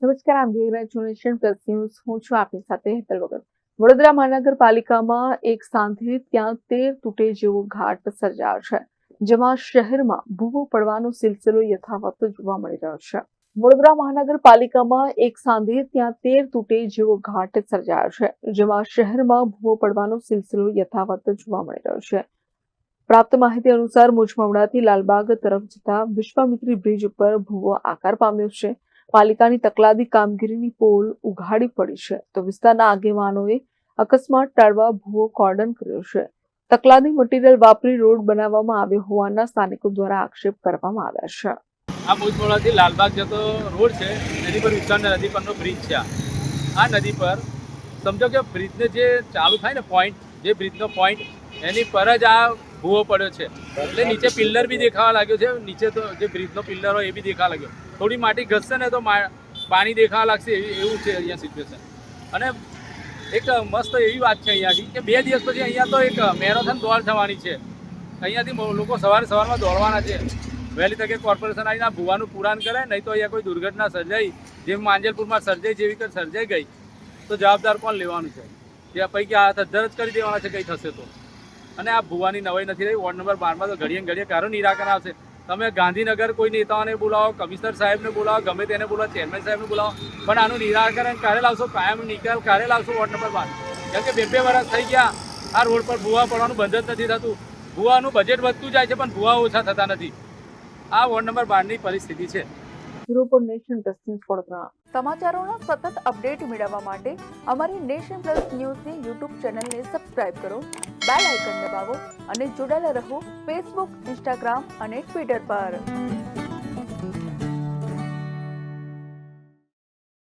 નમસ્કાર, આપ જોઈ રહ્યા છો નેશન પ્લસ ન્યૂઝ. હું છું આપની સાથે હેતલ વગર. વડોદરા મહાનગરપાલિકામાં એક સાંધે ત્યાં 13 તૂટે જેવો ઘાટ સર્જાયો છે, જેમાં શહેરમાં ભૂવો પડવાનો સિલસિલો યથાવત જોવા મળી રહ્યો છે. વડોદરા મહાનગરપાલિકામાં એક સાંધે ત્યાં 13 તૂટે જેવો ઘાટ સર્જાયો છે, જેમાં શહેરમાં ભૂવો પડવાનો સિલસિલો યથાવત જોવા મળી રહ્યો છે. પ્રાપ્ત માહિતી અનુસાર મુજમવડાથી લાલબાગ તરફ જતા વિશ્વામિત્રી બ્રિજ ઉપર ભૂવો આકાર પામ્યો છે. પાલિકાની તકલાદી કામગીરીની પોલ ઉઘાડી પડી છે, તો વિસ્તારના આગેવાનોએ અકસ્માત ટાળવા ભૂવો કોર્ડન કર્યો છે. તકલાદી મટીરીયલ વાપરી રોડ બનાવવામાં આવ્યો હોવાના સ્થાનિકો દ્વારા આક્ષેપ કરવામાં આવ્યા છે. આ મુજમોડાથી લાલબાગ જતો રોડ છે, નદી પર વિશ્વામિત્રી નદી પરનો બ્રિજ છે. આ નદી પર સમજો કે બ્રિજને જે ચાલુ થાય ને પોઈન્ટ, જે બ્રિજનો પોઈન્ટ એની પર જ આ ભૂવો પડ્યો છે. એટલે નીચે પિલ્લર બી દેખાવા લાગ્યો છે. નીચે તો જે બ્રિજનો પિલ્લર હોય એ બી દેખાવા લાગ્યો. થોડી માટી ઘસશે ને તો પાણી દેખાવા લાગશે, એવું છે અહીંયા સિચ્યુએશન. અને એક મસ્ત એવી વાત છે અહીંયાથી કે 2 દિવસ પછી અહીંયા તો એક મેરેથોન દોડ થવાની છે. અહીંયાથી લોકો સવારમાં દોડવાના છે. વહેલી તકે કોર્પોરેશન આવીને આ ભૂવાનું પુરાણ કરે, નહીં તો અહીંયા કોઈ દુર્ઘટના સર્જાઈ, જેમ માંજલપુરમાં સર્જાઈ જેવી કે સર્જાઈ ગઈ તો જવાબદાર કોણ લેવાનું છે? ત્યાં પૈકી આ થદ્દર જ કરી દેવાના છે કંઈ થશે તો. અને આ ભૂવાની નવાઈ નથી રહી. વોર્ડ નંબર 12માં તો ઘડીએ કારું નિરાકરણ આવશે. તમે ગાંધીનગર કોઈ નેતાઓને બોલાવો, કમિશનર સાહેબને બોલાવો, ગમે તેને બોલાવો, ચેરમેન સાહેબને બોલાવો, પણ આનું નિરાકરણ ક્યારે લાવશો? કાયમ નિકાલ ક્યારે લાવશો વોર્ડ નંબર 12? કેમ કે 2 વર્ષ થઈ ગયા આ રોડ પર ભૂવા પડવાનું બંધ જ નથી થતું. ભૂવાનું બજેટ વધતું જાય છે પણ ભૂવા ઓછા થતા નથી. આ વોર્ડ નંબર 12ની પરિસ્થિતિ છે. સમાચારોના સતત અપડેટ મેળવવા માટે અમારી નેશન પ્લસ ન્યૂઝની યુટ્યુબ ચેનલને સબસ્ક્રાઇબ કરો, બેલ આઇકન દબાવો અને જોડાયેલા રહો ફેસબુક, ઇન્સ્ટાગ્રામ અને ટ્વિટર પર.